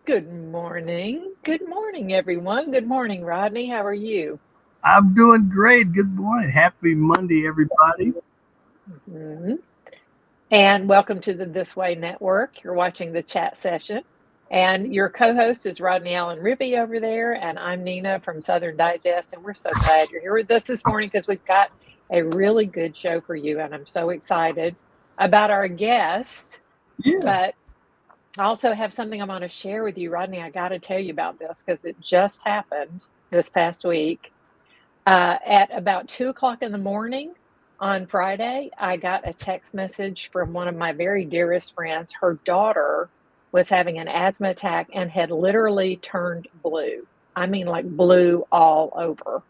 Good morning. Good morning, everyone. Good morning, Rodney. How are you? I'm doing great. Good morning. Happy Monday, everybody. Mhm. And welcome to the This Way Network. You're watching the chat session. And your co host is Rodney Allen Ribby over there. And I'm Nina from Southern Digest. And we're so glad you're here with us this morning because we've got a really good show for you. And I'm so excited about our guest. Yeah. But I also have something I'm going to share with you, Rodney. I got to tell you about this because it just happened this past week. At about 2 o'clock in the morning on Friday, I got a text message from one of my very dearest friends. Her daughter was having an asthma attack and had literally turned blue. I mean, like blue all over.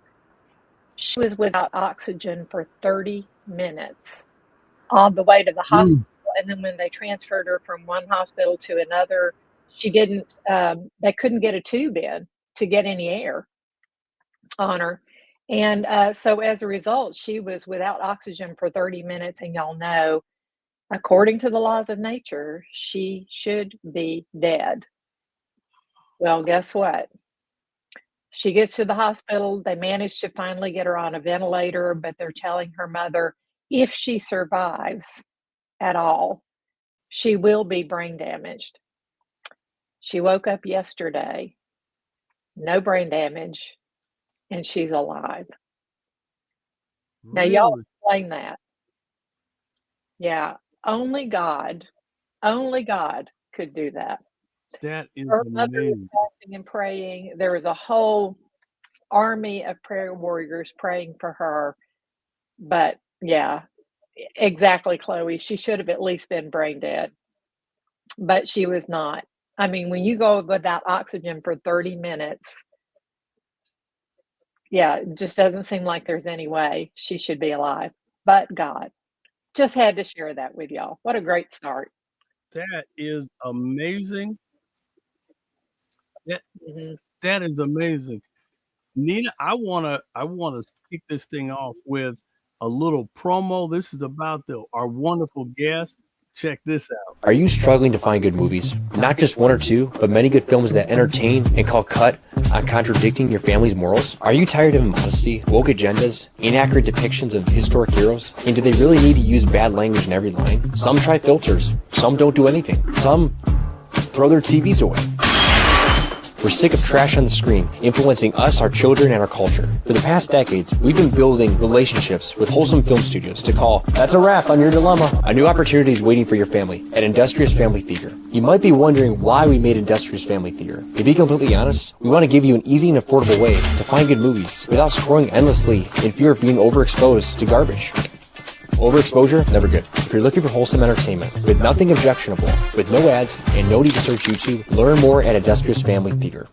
She was without oxygen for 30 minutes on the way to the hospital. Mm. And then when they transferred her from one hospital to another, she didn't, they couldn't get a tube in to get any air on her. And so as a result, she was without oxygen for 30 minutes. And y'all know, according to the laws of nature, she should be dead. Well, guess what? She gets to the hospital. They manage to finally get her on a ventilator, but they're telling her mother if she survives at all, she will be brain damaged. She woke up yesterday, no brain damage, and she's alive. Now, y'all Really? explain that. Yeah, only God could do that. That is Her mother was amazing. fasting and praying. There was a whole army of prayer warriors praying for her. But yeah, exactly, Chloe. She should have at least been brain dead, but she was not. I mean, when you go without oxygen for 30 minutes, yeah, it just doesn't seem like there's any way she should be alive. But God. Just had to share that with y'all. What a great start. That is amazing. That Mhm. that is amazing. Nina, I wanna kick this thing off with a little promo. This is about the our wonderful guest. Check this out. Are you struggling to find good movies? Not just one or two, but many good films that entertain and call cut on contradicting your family's morals? Are you tired of immodesty, woke agendas, inaccurate depictions of historic heroes? And do they really need to use bad language in every line? Some try filters, some don't do anything, some throw their TVs away. We're sick of trash on the screen, influencing us, our children, and our culture. For the past decades, we've been building relationships with wholesome film studios to call "That's a wrap on your dilemma." A new opportunity is waiting for your family at Industrious Family Theater. You might be wondering why we made Industrious Family Theater. To be completely honest, we want to give you an easy and affordable way to find good movies without scrolling endlessly in fear of being overexposed to garbage. Overexposure? Never good. If you're looking for wholesome entertainment with nothing objectionable, with no ads, and no need to search YouTube, learn more at Industrious Family Theater.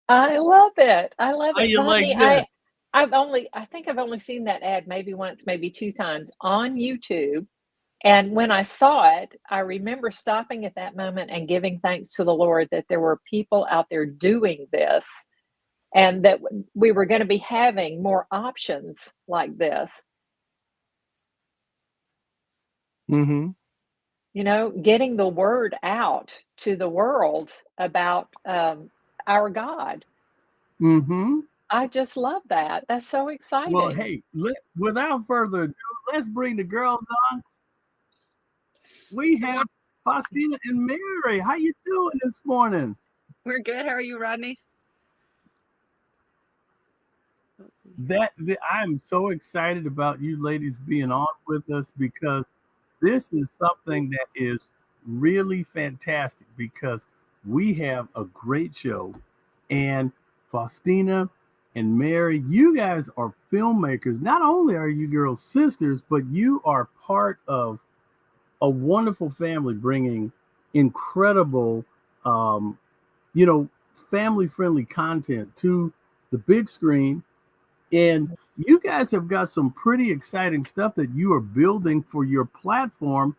I love it. I love How it. you like Rodney, that? I think I've only seen that ad maybe once, maybe 2 times on YouTube, and when I saw it, I remember stopping at that moment and giving thanks to the Lord that there were people out there doing this and that we were gonna be having more options like this, Mhm. getting the word out to the world about, our God. Mhm. I just love that. That's so Well, exciting. hey, without further ado, let's bring the girls on. We Good have morning. Faustina and Mary. How you doing this morning? We're good. How are you, Rodney? I'm so excited about you ladies being on with us because this is something that is really fantastic because we have a great show. And Faustina and Mary, you guys are filmmakers. Not only are you girls sisters, but you are part of a wonderful family bringing incredible, um, you know, family friendly content to the big screen. And you guys have got some pretty exciting stuff that you are building for your platform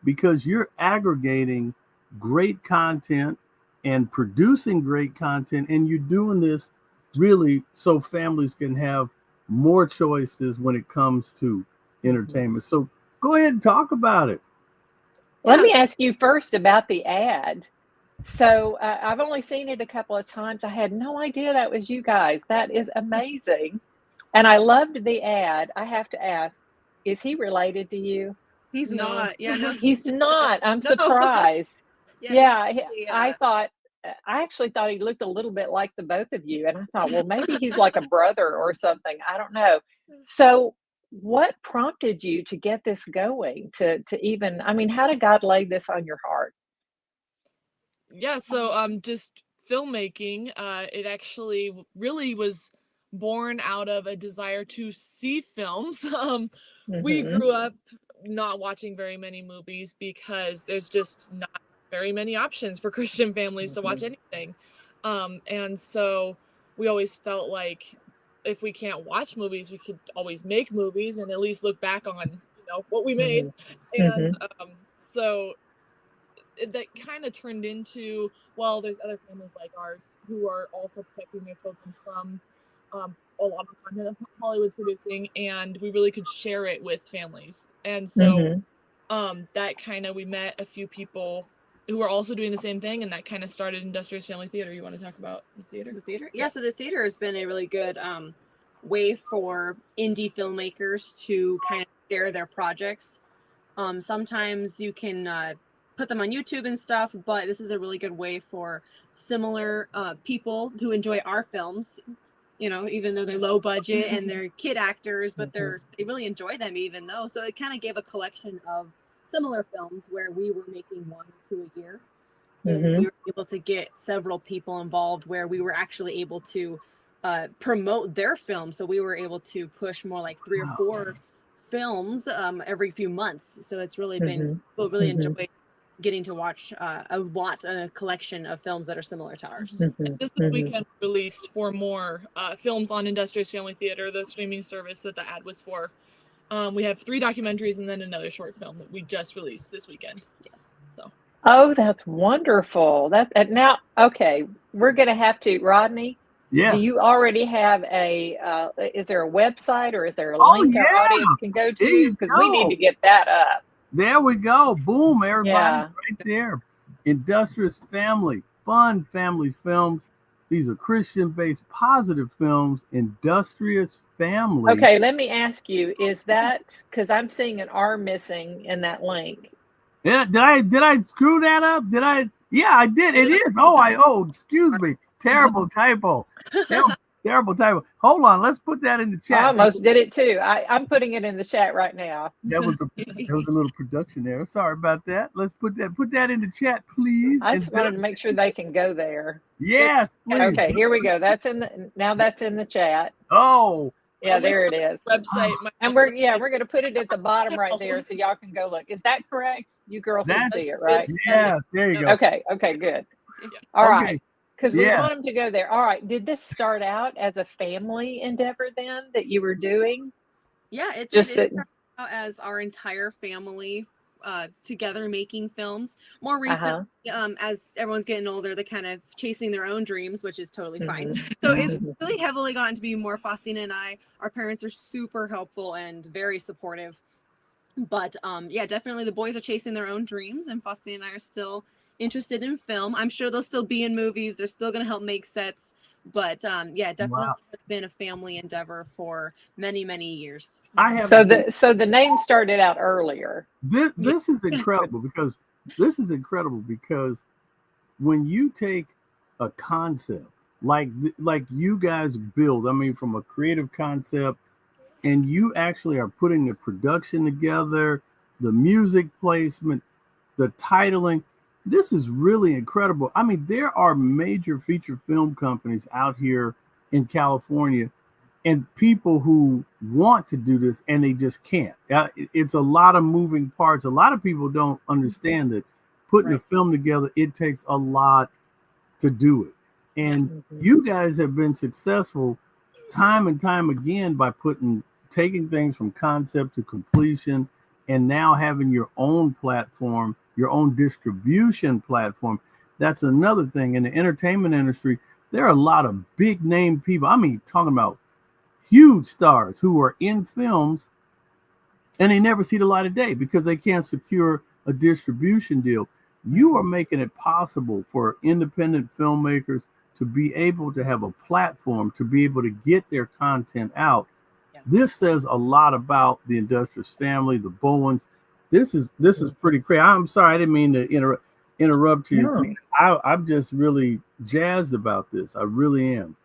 because you're aggregating great content and producing great content. And you're doing this really so families can have more choices when it comes to Mhm. entertainment. So Go ahead and talk about it. Let me Yeah. ask you first about the ad. So I've only seen it a couple of times. I had no idea that was you guys. That is amazing. And I loved the ad. I have to ask, is he related to you? He's No. not. Yeah, no, He's not. I'm no. surprised. Yeah, Yeah, he's really, I thought, I actually thought he looked a little bit like the both of you. And I thought, well, maybe he's like a brother or something. I don't know. So, what prompted you to get this going? To even, I mean, how did God lay this on your heart? Yeah, so just filmmaking, it actually really was born out of a desire to see films. We Hmm. grew up not watching very many movies because there's just not very many options for Christian families to watch anything. And so we always felt like if we can't watch movies, we could always make movies and at least look back on, what we made. Hmm. And Hmm. so that kind of turned into, well, there's other families like ours who are also protecting their children from a lot of content that Hollywood's producing, and we really could share it with families. And so Hmm. that kind of, we met a few people who are also doing the same thing, and that kind of started Industrious Family Theater. You want to talk about the theater? The theater? Yeah, so the theater has been a really good way for indie filmmakers to kind of share their projects. Sometimes you can put them on YouTube and stuff, but this is a really good way for similar people who enjoy our films, even though they're low budget and they're kid actors, but they really enjoy them even though. So it kind of gave a collection of similar films where we were making 1 or 2 a year. And Hmm. we were able to get several people involved where we were actually able to promote their film. So we were able to push more like 3 or 4 films every few months. So it's really been, people really enjoy getting to watch a collection of films that are similar to ours. And just this weekend, we released 4 more films on Industrious Family Theater, the streaming service that the ad was for. We have 3 documentaries and then another short film that we just released this weekend. Yes. So Oh, that's wonderful. That and now, okay, we're gonna have to, Rodney. Yes. Do you already have is there a website or is there a Oh, link our yeah. audience can go There you to? Because we need go. to get that up. There we go. Boom, everybody, Yeah. right there. Industrious Family, fun family films. These are Christian-based positive films. Industrious Family. Okay, let me ask you, is that because I'm seeing an R missing in that link? Yeah, did I screw that up? Did I? Yeah, I did. It is. Excuse me. Terrible typo. Terrible typo. Hold on. Let's put that in the I chat. almost did it too. I'm putting it in the chat right now. That was a little production error. Sorry about that. Let's put that in the chat, please. I just wanted to make sure they can go there. Yes, please. Okay, here we go. That's in the chat. Oh, Yeah, there it is. website. And we're gonna put it at the bottom right there so y'all can go look. Is that correct? You girls can That's- see it, right? yes. There you go. Okay, good. All right. Okay. Because we Yeah. want them to go there. All right. Did this start out as a family endeavor then that you were doing? Yeah, it Just did sitting. start out as our entire family together making films. More recently, as everyone's getting older, they're kind of chasing their own dreams, which is totally fine. So it's really heavily gotten to be more Faustina and I. Our parents are super helpful and very supportive. But yeah, definitely the boys are chasing their own dreams, and Faustina and I are still interested in film. I'm sure they'll still be in movies. They're still going to help make sets. But yeah, definitely Wow. it's been a family endeavor for many, many years. I have So the name started out earlier. this is incredible because when you take a concept like you guys build, I mean, from a creative concept, and you actually are putting the production together, the music placement, the titling. This is really incredible. I mean, there are major feature film companies out here in California and people who want to do this and they just can't. It's a lot of moving parts. A lot of people don't understand that putting a film together, it takes a lot to do it. And you guys have been successful time and time again by taking things from concept to completion and now having your own platform, your own distribution platform. That's another thing. In the entertainment industry, there are a lot of big name people. I mean, talking about huge stars who are in films and they never see the light of day because they can't secure a distribution deal. You are making it possible for independent filmmakers to be able to have a platform to be able to get their content out. Yeah. This says a lot about the Industrious family, the Bowens. This is pretty crazy. I'm sorry, I didn't mean to interrupt you. No. I'm just really jazzed about this. I really am.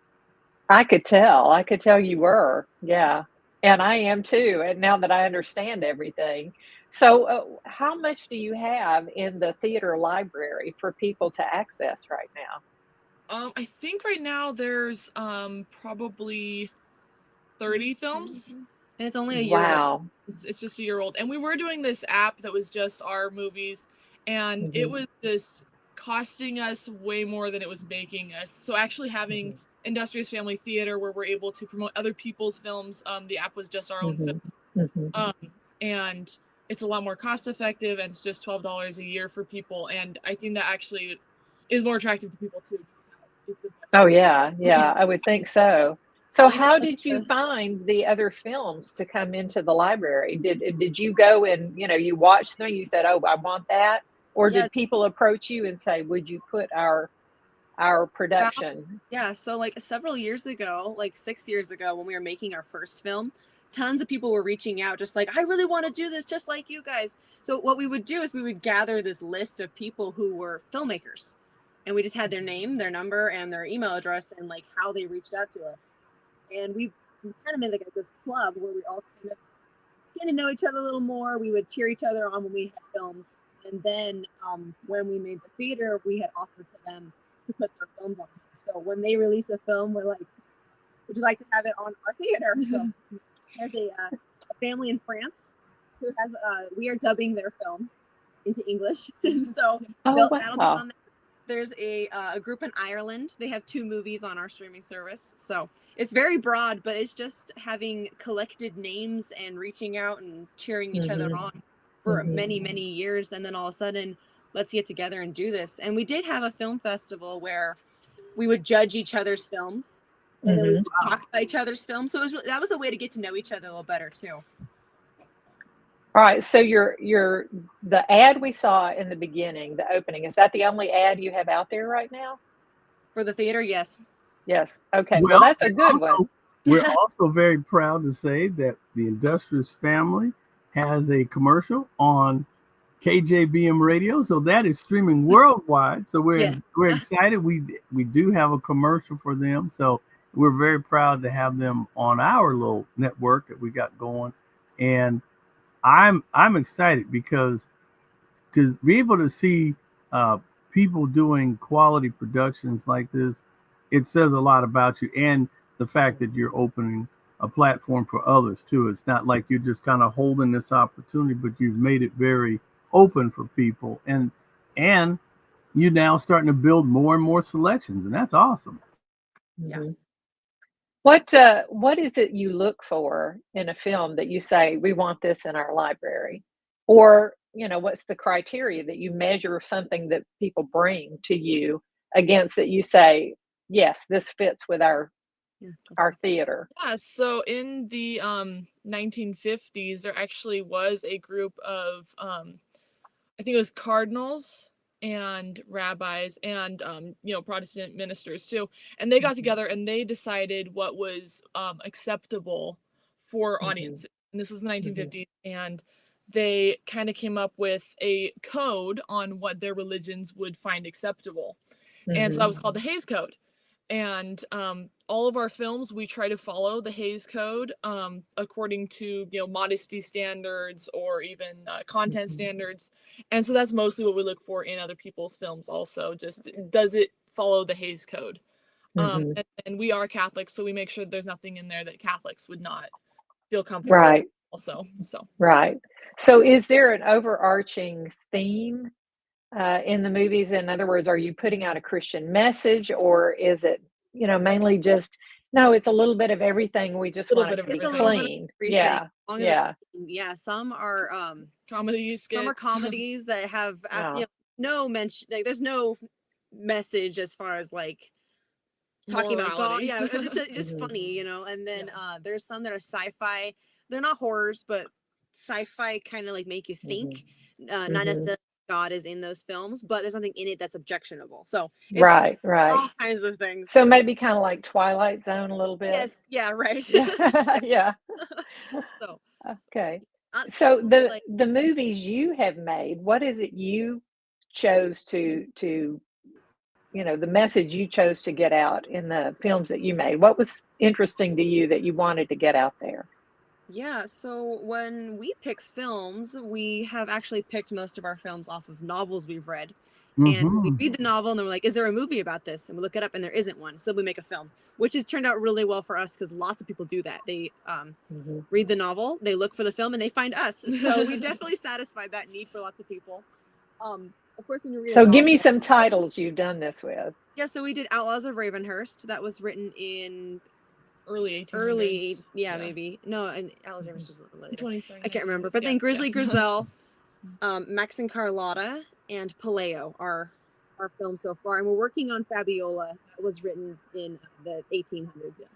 I could tell you were. Yeah. And I am too. And now that I understand everything. So, how much do you have in the theater library for people to access right now? I think right now there's probably 30 films. And it's only a year old. Wow. It's just a year old. And we were doing this app that was just our movies, and it Mhm. was just costing us way more than it was making us. So actually having Industrious Family Theater where we're able to promote other people's films, the app was just our own film. Mhm. Mhm. And it's a lot more cost effective, and it's just $12 a year for people. And I think that actually is more attractive to people too. It's a Oh, yeah. Yeah, I would think so. So We have how like did you find the other films to come into the library? Did you go and, you watched them, you said, "Oh, I want that," or yeah, did people approach you and say, "Would you put our production?" yeah. So like several years ago, like 6 years ago, when we were making our first film, tons of people were reaching out, just like, I really want to do this, just like you guys. So what we would do is we would gather this list of people who were filmmakers, and we just had their name, their number, and their email address, and like how they reached out to us. And we kind of made like this club where we all kind of get to know each other a little more. We would cheer each other on when we had films. And then when we made the theater, we had offered to them to put their films on. So when they release a film, we're like, would you like to have it on our theater? So there's a family in France who has, we are dubbing their film into English. So Oh, that'll be wow. on there. There's a group in Ireland. They have 2 movies on our streaming service. So it's very broad, but it's just having collected names and reaching out and cheering each other Mhm. on for Mhm. many, many years. And then all of a sudden, let's get together and do this. And we did have a film festival where we would judge each other's films, and then we Mhm. would talk about each other's films. So that was a way to get to know each other a little better too. Alright, so the ad we saw in the beginning, the opening, is that the only ad you have out there right now? For the theater, yes. Yes. Okay, well, Well, that's a good one. we're also very proud to say that the Industrious family has a commercial on KJBM radio, so that is streaming worldwide. So we're Yes. we're excited. We do have a commercial for them, so we're very proud to have them on our little network that we got going. And I'm excited because to be able to see people doing quality productions like this, it says a lot about you and the fact that you're opening a platform for others too. It's not like you're just kind of holding this opportunity, but you've made it very open for people, and you're now starting to build more and more selections, and that's awesome. Yeah. Mhm. What is it you look for in a film that you say, "We want this in our library?" Or, what's the criteria that you measure something that people bring to you against that you say, "Yes, this fits with Yeah. our theater?" Yeah, so in the 1950s, there actually was a group of I think it was cardinals and rabbis and Protestant ministers too, and they got Mhm. together and they decided what was acceptable for Mhm. audiences. And this was the Mhm. 1950s, and they kind of came up with a code on what their religions would find acceptable, and so that Mhm. was called the Hays Code. And all of our films, we try to follow the Hays Code according to modesty standards or even content Mhm. standards. And so that's mostly what we look for in other people's films. Also, just does it follow the Hays Code? Mhm. And we are Catholics, so we make sure there's nothing in there that Catholics would not feel comfortable with Right, also. So right. So is there an overarching theme in the movies? In other words, are you putting out a Christian message, or is it, mainly just, no, it's a little bit of everything. We just a little want bit it of to It's be a little bit of everything. clean. everything, as Yeah, long as it's yeah. clean. Yeah. Some are Comedy some are skits. comedies that have Oh, no mention, like there's no message as far as like talking about God. Morality. Yeah, it's just mhm, funny, And then Yeah. there's some that are sci-fi. They're not horrors, but sci-fi kind of like make you think, not Mhm. necessarily God is in those films, but there's something in it that's objectionable. So it's Right, right. all kinds of things. So maybe kind of like Twilight Zone a little bit. Yes, yeah, right. Yeah, yeah. So Okay. So certainly like the movies you have made, what is it you chose to the message you chose to get out in the films that you made? What was interesting to you that you wanted to get out there? yeah, so when we pick films, we have actually picked most of our films off of novels we've read. And we Mm-hmm. read the novel and then we're like, is there a movie about this? And we look it up and there isn't one. So we make a film, which has turned out really well for us because lots of people do that. They Mhm. read the novel, they look for the film, and they find us. So we definitely satisfied that need for lots of people. Of course, when you read a So give me novel, some titles you've done this with. yeah, so we did Outlaws of Ravenhurst. That was written in Early 1800s. early, yeah, maybe. No, and Outlaws of Ravenhurst was a little later. 20, sorry, I can't remember. 1900s, But then yeah, Grizzly yeah. Griselle, Max and Carlotta, and Paleo are our films so far. And we're working on Fabiola. That was written in the 1800s.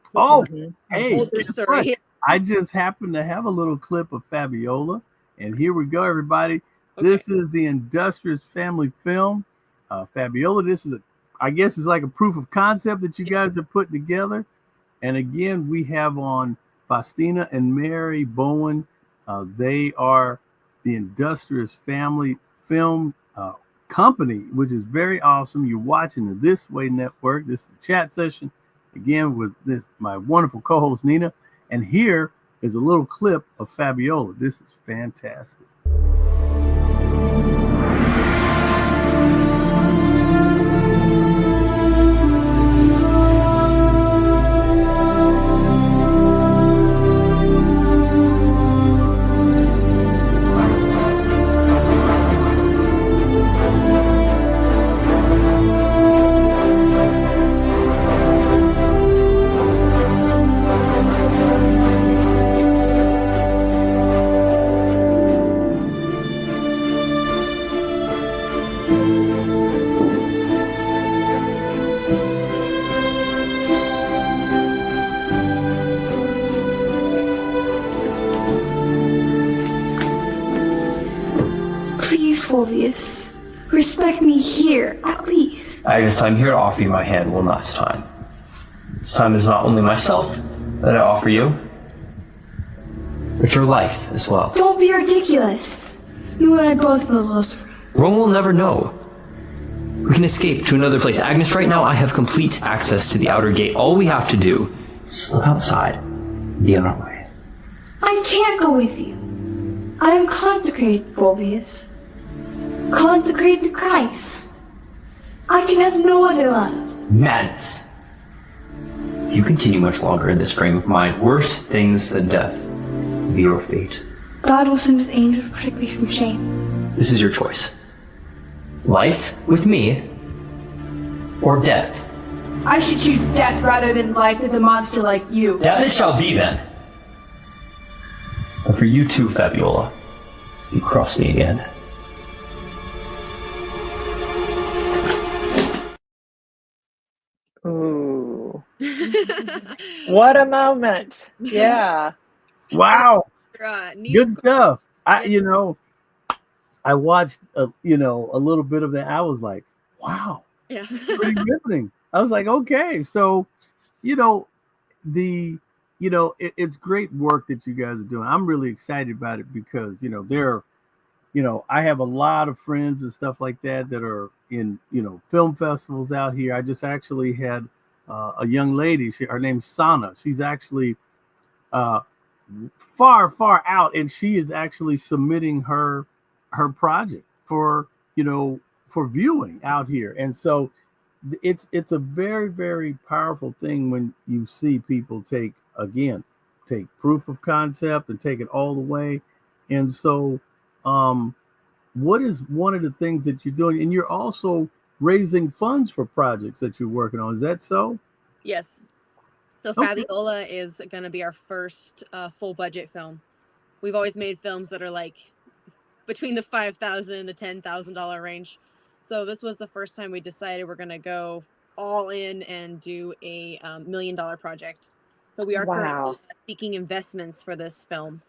So Oh, it's Mhm. an hey, older guess story. what? I just happen to have a little clip of Fabiola, and here we go, everybody. Okay. This is the Industrious family film, Fabiola. This is, I guess, it's like a proof of concept that you guys are putting together. And again, we have on Faustina and Mary Bowen. They are the Industrious family film company, which is very awesome. You're watching the This Way Network. This is a chat session again with my wonderful co-host Nina, and here is a little clip of Fabiola. This is fantastic. Please, Fulvius, respect me here, at least. Agnes, I'm here to offer you my hand one last time. This time is not only myself that I offer you, but your life as well. Don't be ridiculous. You and I both know Lucifer. Rome will never know. We can escape to another place. Agnes, right now I have complete access to the outer gate. All we have to do is slip outside and be on our way. I can't go with you. I am consecrated, Fulvius. Consecrated to Christ. I can have no other love. Madness. If you continue much longer in this frame of mind, worse things than death will be your fate. God will send his angels to protect me from shame. This is your choice. Life with me, or death. I should choose death rather than life with a monster like you. Death it shall be then. And for you too, Fabiola, you cross me again. Ooh. What a moment. Yeah. Wow, Neat good stuff. I watched a little bit of that. I was like, wow, Yeah. pretty riveting. I was like, okay, so it's great work that you guys are doing. I'm really excited about it because I have a lot of friends and stuff like that are in film festivals out here. I just actually had a young lady. Her name's Sana. She's actually far out, and she is actually submitting her project for viewing out here. And so it's a very, very powerful thing when you see people take proof of concept and take it all the way. And so what is one of the things that you're doing? And you're also raising funds for projects that you're working on. Is that so? Yes. So Okay. Fabiola is going to be our first full budget film. We've always made films that are like between the $5,000 and the $10,000 range. So this was the first time we decided we're going to go all in and do a $1 million project. So we are Wow. currently seeking investments for this film.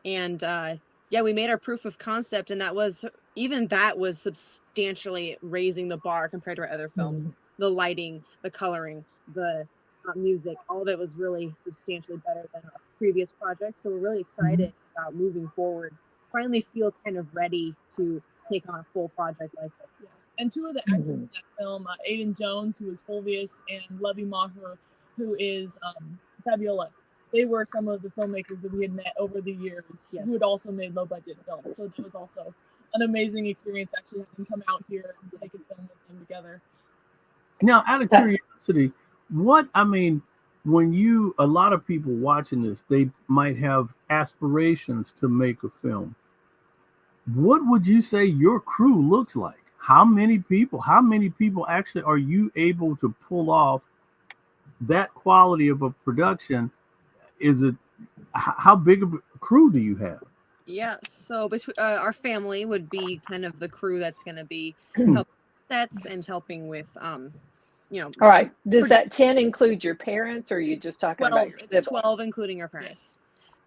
And yeah, we made our proof of concept, and that was substantially raising the bar compared to our other films. The lighting, the coloring, the music, all of it was really substantially better than our previous projects. So we're really excited about moving forward. Finally feel kind of ready to take on a full project like this. And two of the actors in that film, Aiden Jones, who is Fulvius, and Levy Maher, who is Fabiola, they were some of the filmmakers that we had met over the years who had also made low-budget films. So that was also an amazing experience to actually have them come out here and make a film with them together. Now, out of curiosity, when a lot of people watching this, they might have aspirations to make a film. What would you say your crew looks like? How many people actually are you able to pull off that quality of a production? How big of a crew do you have? Yeah, so between our family would be kind of the crew that's going to be helping sets and helping with all right. Does that 10 include your parents, or are you just talking 12, about your siblings? 12 including our parents.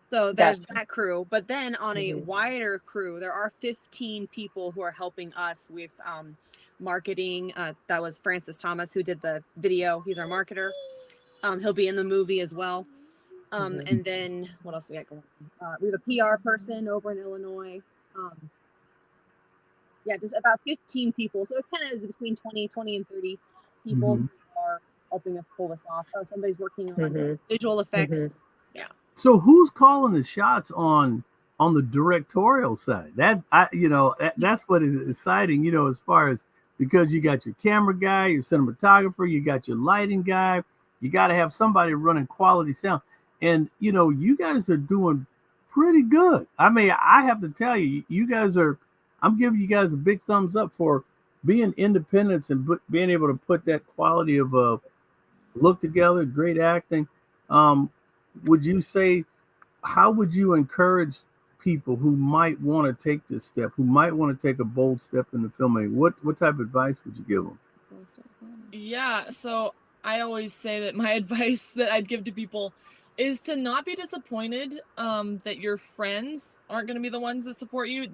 So there's that crew, but then on a wider crew, there are 15 people who are helping us with marketing. That was Francis Thomas, who did the video. He's our marketer. He'll be in the movie as well. And then what else we got going on? We have a PR person over in Illinois. Just about 15 people. So it kind of is between 20 and 30 people who are helping us pull this off. Oh, somebody's working on visual effects. Yeah. So who's calling the shots on the directorial side? That's what is exciting, as far as, because you got your camera guy, your cinematographer, you got your lighting guy, you got to have somebody running quality sound. And, you guys are doing pretty good. I mean, I have to tell you, I'm giving you guys a big thumbs up for being independent and being able to put that quality of look together, great acting. Would you say, how would you encourage people who might want to take this step, who might want to take a bold step in the filmmaking? What type of advice would you give them? Yeah, so I always say that my advice that I'd give to people is to not be disappointed that your friends aren't going to be the ones that support you.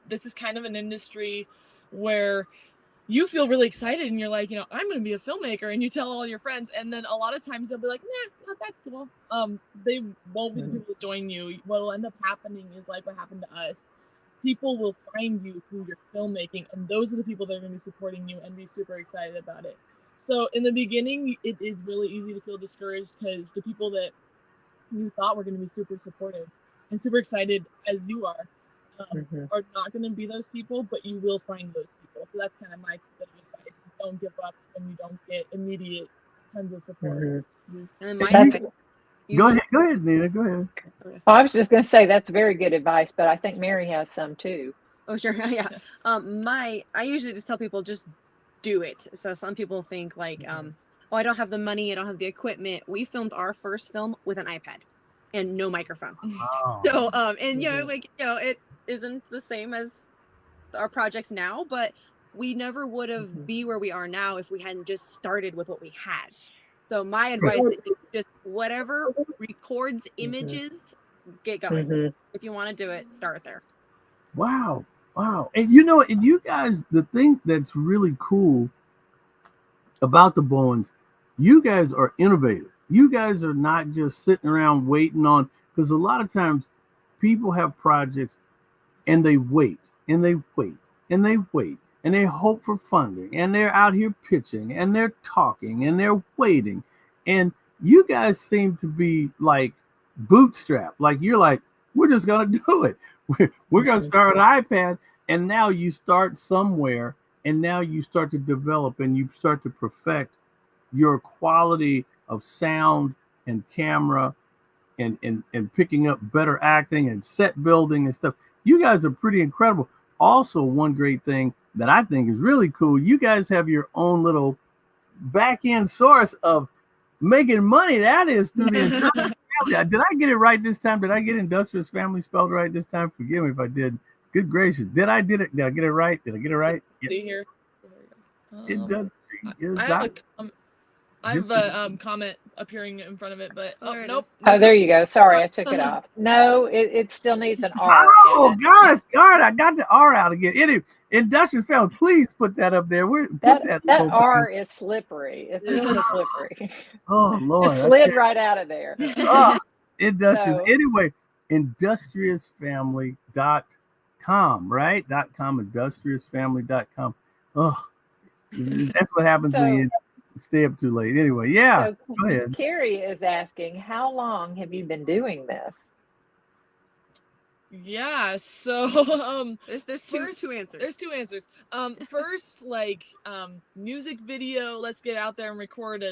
This is kind of an industry where you feel really excited and you're like, I'm going to be a filmmaker, and you tell all your friends, and then a lot of times they'll be like, nah, that's cool. They won't be the people to join you. What will end up happening is like what happened to us. People will find you through your filmmaking, and those are the people that are going to be supporting you and be super excited about it. So in the beginning, it is really easy to feel discouraged because the people that you thought were going to be super supportive and super excited as you are not going to be those people, but you will find those people. So that's kind of my bit of advice: is don't give up when you don't get immediate tons of support. And Go ahead, Nina. Go ahead. Well, I was just going to say that's very good advice, but I think Mary has some too. Oh, sure. Yeah. I usually just tell people, just do it. So some people think like, I don't have the money, I don't have the equipment. We filmed our first film with an iPad and no microphone. Wow. So, it isn't the same as our projects now, but we never would have be where we are now if we hadn't just started with what we had. So my advice is just whatever records images, get going. If you want to do it, start there. Wow. And you guys, the thing that's really cool about the Bowens, you guys are innovative. You guys are not just sitting around waiting on, because a lot of times people have projects and they wait and they wait and they wait and they hope for funding, and they're out here pitching and they're talking and they're waiting. And you guys seem to be like bootstrapped. Like you're like, we're just going to do it. We're going to start an iPad. And now you start somewhere, and now you start to develop and you start to perfect your quality of sound and camera and picking up better acting and set building and stuff. You guys are pretty incredible. Also, one great thing that I think is really cool, you guys have your own little back end source of making money. That is through the Industrious Family. Did I get it right this time? Did I get Industrious Family spelled right this time? Forgive me if I did. Good gracious. Did I get it right? See here. It does. I have a comment appearing in front of it, but Oh, there it nope. is. Oh, there you go. Sorry, I took it off. No, it still needs an R. Oh in it. gosh, darn! I got the R out again. Any industrious family, please put that up there. Put That logo R in. is slippery. It's really slippery. Oh Lord, Just I slid can't- right out of there. Oh, industrious. So- Anyway, industriousfamily.com, right? .com, industriousfamily.com. Oh, that's what happens when you stay up too late. Anyway, yeah. So Go ahead. Carrie is asking, how long have you been doing this? Yeah, so There's First, two answers. there's two answers. First, music video, let's get out there and record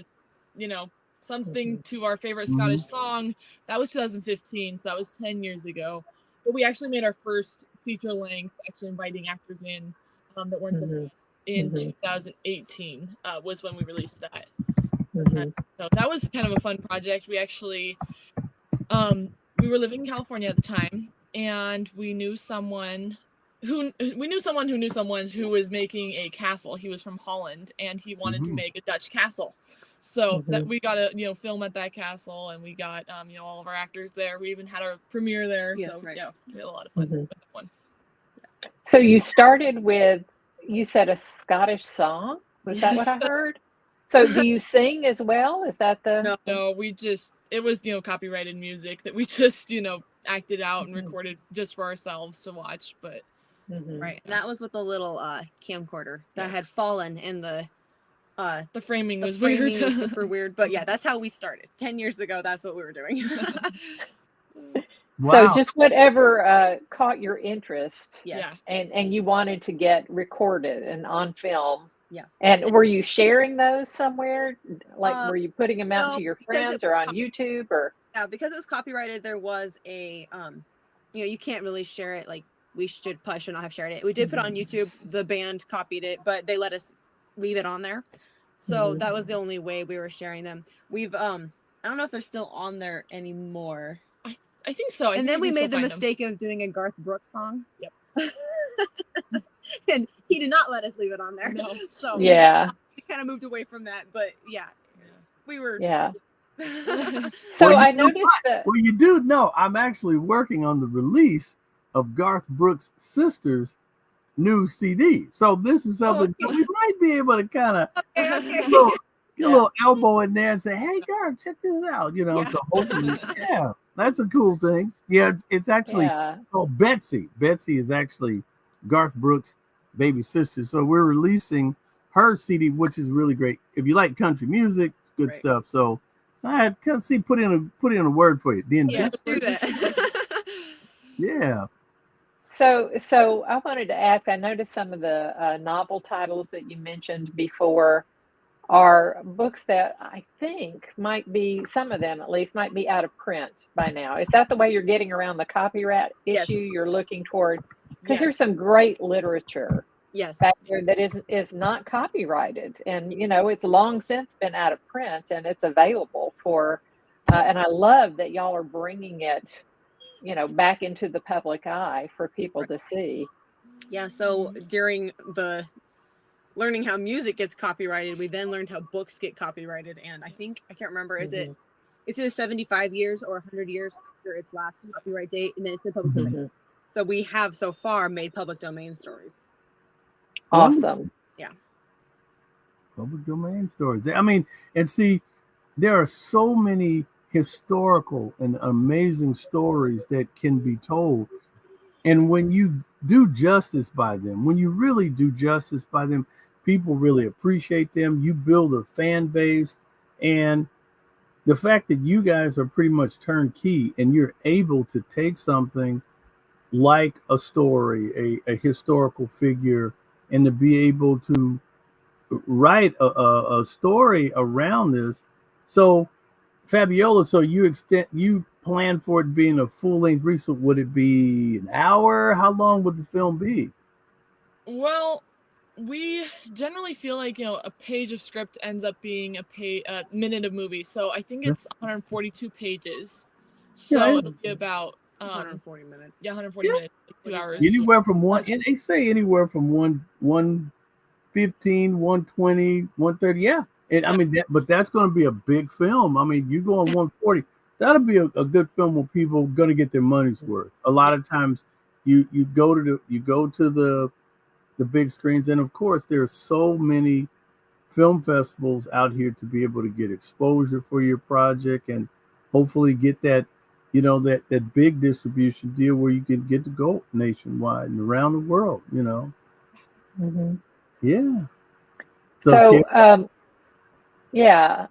something to our favorite Scottish song. That was 2015, so that was 10 years ago. But we actually made our first feature length, actually inviting actors in that weren't just us, in 2018 was when we released that. So that was kind of a fun project. We actually we were living in California at the time, and we knew someone who knew someone who was making a castle. He was from Holland, and he wanted to make a Dutch castle. So that we got to film at that castle, and we got all of our actors there. We even had our premiere there. Yes, so right. yeah, we had a lot of fun with that one. So you started with, you said, a Scottish song? Was that what I Yes. heard? So do you sing as well? Is that the... No, it was copyrighted music that we just acted out and recorded just for ourselves to watch. But Right. And that was with the little camcorder that had Yes. fallen in the framing was framing weird. was super weird. But yeah, that's how we started. 10 years ago, that's what we were doing. So Wow. just whatever caught your interest, Yes. and you wanted to get recorded and on film. Yeah. And were you sharing those somewhere? Like, were you putting them out no, to your because it friends or on YouTube or? Yeah, because it was copyrighted, there was a you can't really share it. Like we should probably should not have shared it. We did put it on YouTube. The band copied it, but they let us leave it on there. So that was the only way we were sharing them. We've I don't know if they're still on there anymore. I think so. And then we made the mistake of doing a Garth Brooks song. Yep. And he did not let us leave it on there. No. So Yeah. we kind of moved away from that. But yeah, we were. Yeah. So Well, I you know noticed that. Well, you do know I'm actually working on the release of Garth Brooks' sister's new CD. So this is something that we might be able to kind of get a little elbow in there and say, "Hey, Garth, check this out." So hopefully, yeah, that's a cool thing. Yeah, it's actually called Betsy. Betsy is actually Garth Brooks' baby sister. So we're releasing her CD, which is really great. If you like country music, it's good stuff. So I kind of put in a word for you. The Let's do that. yeah. So I wanted to ask, I noticed some of the novel titles that you mentioned before are books that I think might be, some of them at least, might be out of print by now. Is that the way you're getting around the copyright issue? Yes. You're looking toward, because Yes. there's some great literature Yes. back there that is not copyrighted, and it's long since been out of print, and it's available for and I love that y'all are bringing it back into the public eye for people to see. Yeah, so during the learning how music gets copyrighted, we then learned how books get copyrighted. And I can't remember, it's either 75 years or 100 years after its last copyright date, and then it's in public domain. So we have so far made public domain stories. Awesome. Yeah. Public domain stories. I mean, and see, there are so many historical and amazing stories that can be told. And when you do justice by them, when you really do justice by them, people really appreciate them. You build a fan base. And the fact that you guys are pretty much turnkey and you're able to take something like a story, a historical figure, and to be able to write a story around this. So Fabiola, so you plan for it being a full-length release. Would it be an hour? How long would the film be? Well, we generally feel like a page of script ends up being a minute of movie. So I think it's 142 pages. So it'll be about 140 minutes. Yeah, 140 minutes, like 2 hours. Anywhere from and they say anywhere from 115, 120, 130. Yeah, And I mean, but that's going to be a big film. I mean, you go on 140, that'll be a good film where people are going to get their money's worth. A lot of times, you go to the big screens, and of course, there are so many film festivals out here to be able to get exposure for your project and hopefully get that, that big distribution deal where you can get to go nationwide and around the world. Mm-hmm. Yeah. So, yeah.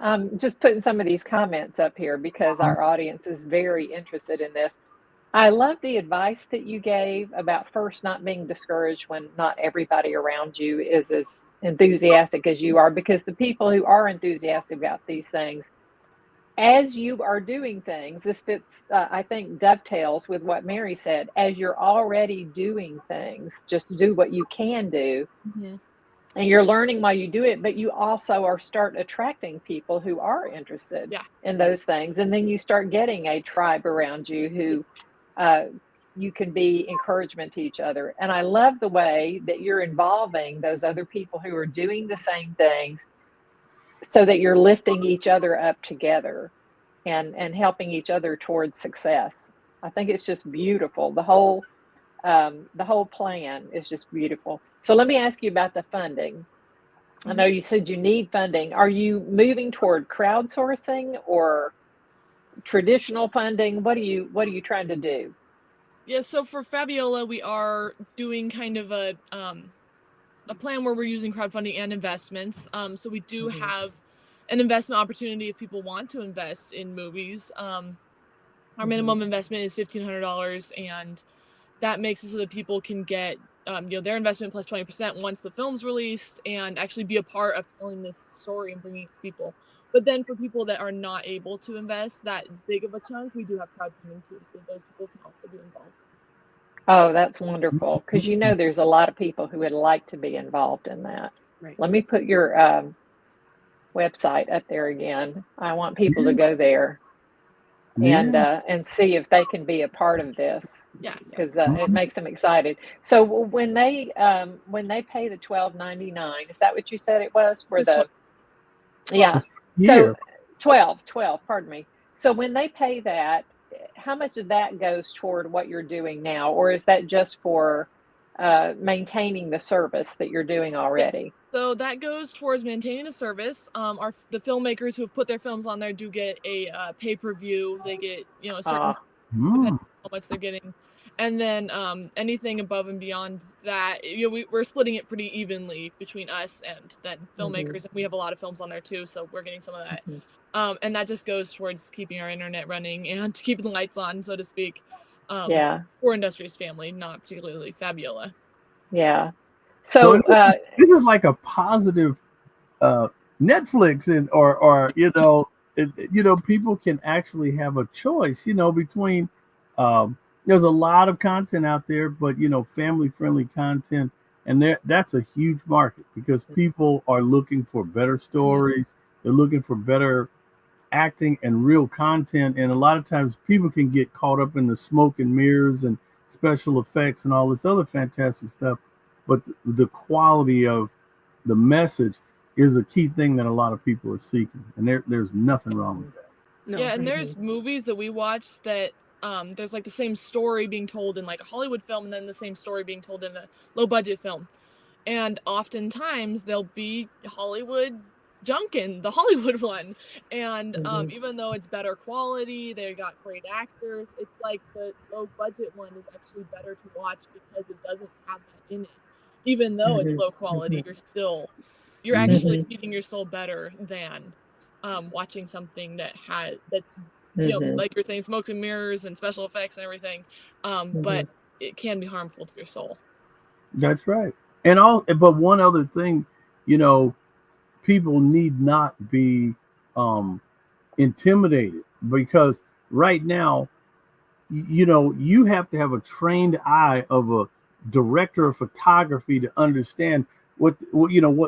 I'm just putting some of these comments up here because our audience is very interested in this. I love the advice that you gave about first not being discouraged when not everybody around you is as enthusiastic as you are, because the people who are enthusiastic about these things, as you are doing things, this fits, I think, dovetails with what Mary said. As you're already doing things, just do what you can do. Mhm. And you're learning while you do it, but you also are start attracting people who are interested Yeah. in those things. And then you start getting a tribe around you who you can be encouragement to each other. And I love the way that you're involving those other people who are doing the same things so that you're lifting each other up together and helping each other towards success. I think it's just beautiful. The whole plan is just beautiful. So let me ask you about the funding. I know you said you need funding. Are you moving toward crowdsourcing or traditional funding? What are you trying to do? Yeah, so for Fabiola, we are doing kind of a plan where we're using crowdfunding and investments. So we do have an investment opportunity if people want to invest in movies. Our minimum investment is $1,500, and that makes it so that people can get their investment plus 20% once the film's released and actually be a part of telling this story and bringing it to people. But then for people that are not able to invest that big of a chunk, we do have crowdfunding too, so those people can also be involved. Oh, that's wonderful, because there's a lot of people who would like to be involved in that. Right. Let me put your website up there again. I want people to go there and see if they can be a part of this. Yeah. Because it makes them excited. So when they pay the $12.99, is that what you said it was for Just yeah? Yeah. So 12, pardon me. So when they pay that, how much of that goes toward what you're doing now, or is that just for maintaining the service that you're doing already? So that goes towards maintaining the service. The filmmakers who have put their films on there do get a pay-per-view. They get a certain depending on how much they're getting, and then anything above and beyond that, we're splitting it pretty evenly between us and then filmmakers. And we have a lot of films on there too, so we're getting some of that. And that just goes towards keeping our internet running and keeping the lights on, so to speak. For Industrious Family, not particularly Fabiola. Yeah. So this is like a positive Netflix, and or people can actually have a choice, between there's a lot of content out there, but family friendly content, and that's a huge market because people are looking for better stories. They're looking for better acting and real content, and a lot of times people can get caught up in the smoke and mirrors and special effects and all this other fantastic stuff, but the quality of the message is a key thing that a lot of people are seeking, and there's nothing wrong with that. No. Yeah, and there's movies that we watch that there's like the same story being told in like a Hollywood film and then the same story being told in a low budget film, and oftentimes there'll be Hollywood junk in the Hollywood one, and even though it's better quality, they got great actors, it's like the low budget one is actually better to watch because it doesn't have that in it. Even though it's low quality, you're actually feeding your soul better than watching something that's like you're saying, smoke and mirrors and special effects and everything, but it can be harmful to your soul. That's right. But one other thing, people need not be intimidated, because right now, you have to have a trained eye of a director of photography to understand what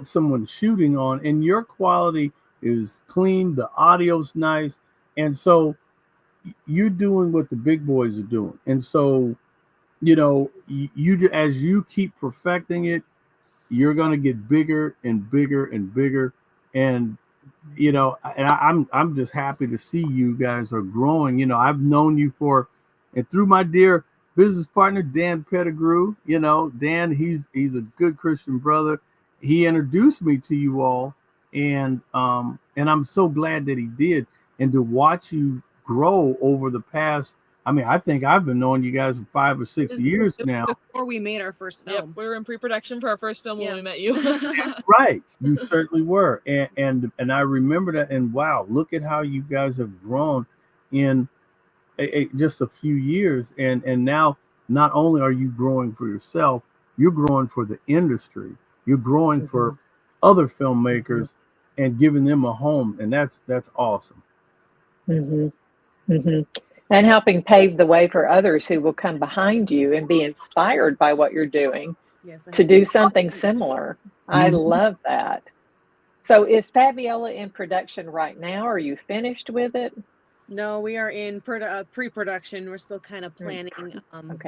someone's shooting on, and your quality is clean, the audio's nice, and so you're doing what the big boys are doing, and so you as you keep perfecting it, you're going to get bigger and bigger and bigger, and I'm just happy to see you guys are growing. I've known you and through my dear business partner Dan Pettigrew. Dan, he's a good Christian brother. He introduced me to you all, and I'm so glad that he did. And to watch you grow over the past, I think I've been knowing you guys for 5 or 6 years now. Before we made our first film. Yep, we were in pre-production for our first film when we met you. Right, you certainly were, and I remember that. And wow, look at how you guys have grown in just a few years, and now not only are you growing for yourself, you're growing for the industry. You're growing for other filmmakers and giving them a home, and that's awesome. And helping pave the way for others who will come behind you and be inspired by what you're doing to do something similar. I love that. So is Fabiola in production right now? Are you finished with it? No, we are in pre-production. We're still kind of planning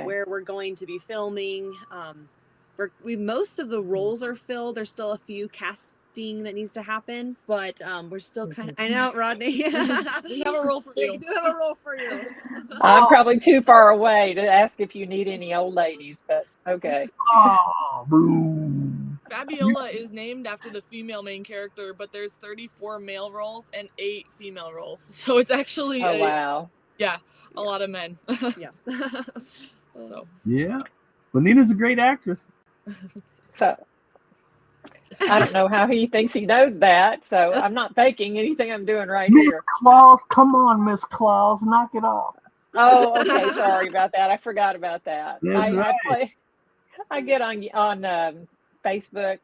where we're going to be filming. Most of the roles are filled. There's still a few casting that needs to happen, but we're still kind of. I know, Rodney. We have a role for you. We do have a role for you. I'm probably too far away to ask if you need any old ladies, but okay. Oh, boo. Fabiola is named after the female main character, but there's 34 male roles and 8 female roles. So it's actually wow. Yeah, a lot of men. Yeah. So. Yeah. Well, Nina's a great actress. So I don't know how he thinks he knows that. So I'm not faking anything I'm doing right Miss here. Claus, come on, Miss Claus, knock it off. Oh, okay. Sorry about that. I forgot about that. That's right. I get on Facebook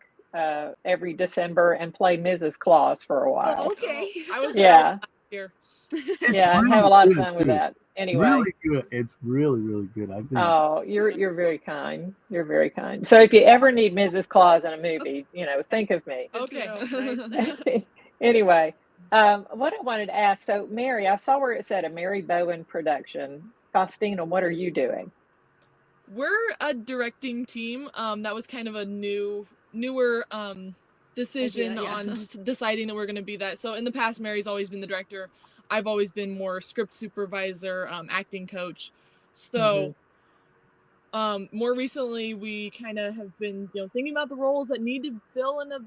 every December and play Mrs. Claus for a while. Oh, okay. I was Yeah. here. Yeah, I have a lot of fun with that. Anyway. Really good. It's really, really good. I think. Oh, you're very kind. You're very kind. So if you ever need Mrs. Claus in a movie, think of me. Okay. Anyway, what I wanted to ask, so Mary, I saw where it said a Mary Bowen production. Faustina, what are you doing? We're a directing team. That was kind of a newer decision on deciding that we're going to be that. So in the past, Mary's always been the director. I've always been more script supervisor, acting coach. So more recently, we kind of have been, thinking about the roles that need to fill in a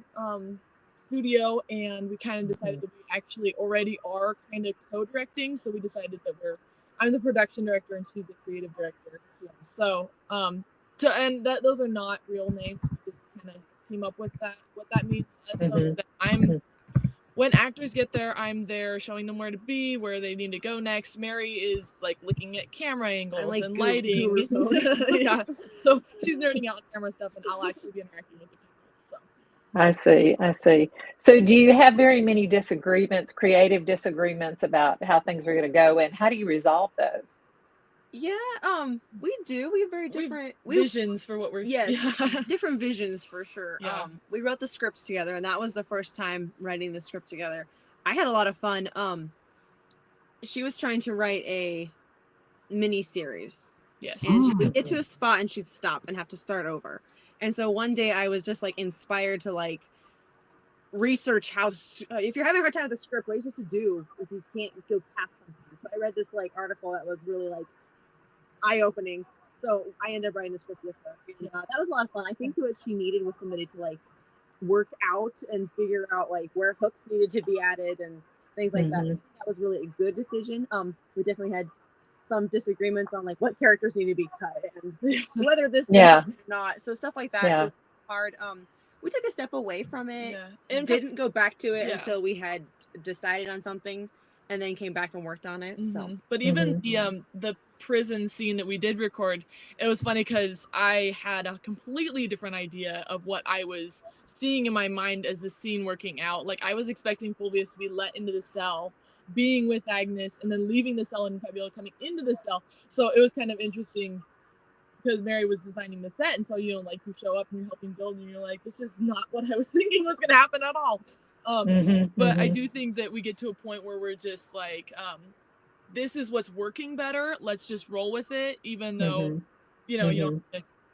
studio, and we kind of decided that we actually already are kind of co-directing. So we decided that I'm the production director and she's the creative director. Yeah. So those are not real names. We just kind of came up with that. What that means to us, though, is that when actors get there, I'm there showing them where to be, where they need to go next. Mary is like looking at camera angles and lighting. Yeah, so she's nerding out on camera stuff, and I'll actually be interacting with the people. So I see. So do you have very many creative disagreements about how things are going to go, and how do you resolve those? Yeah, we do. We have very different visions for what we're. Yes, different visions for sure. Yeah. We wrote the scripts together, and that was the first time writing the script together. I had a lot of fun. She was trying to write a mini series. Yes. And she would get to a spot and she'd stop and have to start over. And so one day I was just inspired to research how if you're having a hard time with the script, what are you supposed to do if you can't go past something? So I read this article that was really eye-opening. So I ended up writing the script with her. And, that was a lot of fun. I think what she needed was somebody to work out and figure out where hooks needed to be added and things like that. That was really a good decision. We definitely had some disagreements on what characters need to be cut and whether this or not. So stuff like that was hard. We took a step away from it and didn't go back to it until we had decided on something and then came back and worked on it. So but even the prison scene that we did record, it was funny because I had a completely different idea of what I was seeing in my mind as the scene working out. I was expecting Fulvius to be let into the cell, being with Agnes, and then leaving the cell and Fabiola coming into the cell. So it was kind of interesting because Mary was designing the set, and so you show up and you're helping build, and you're like, this is not what I was thinking was going to happen at all. But I do think that we get to a point where we're just this is what's working better. Let's just roll with it, even though you don't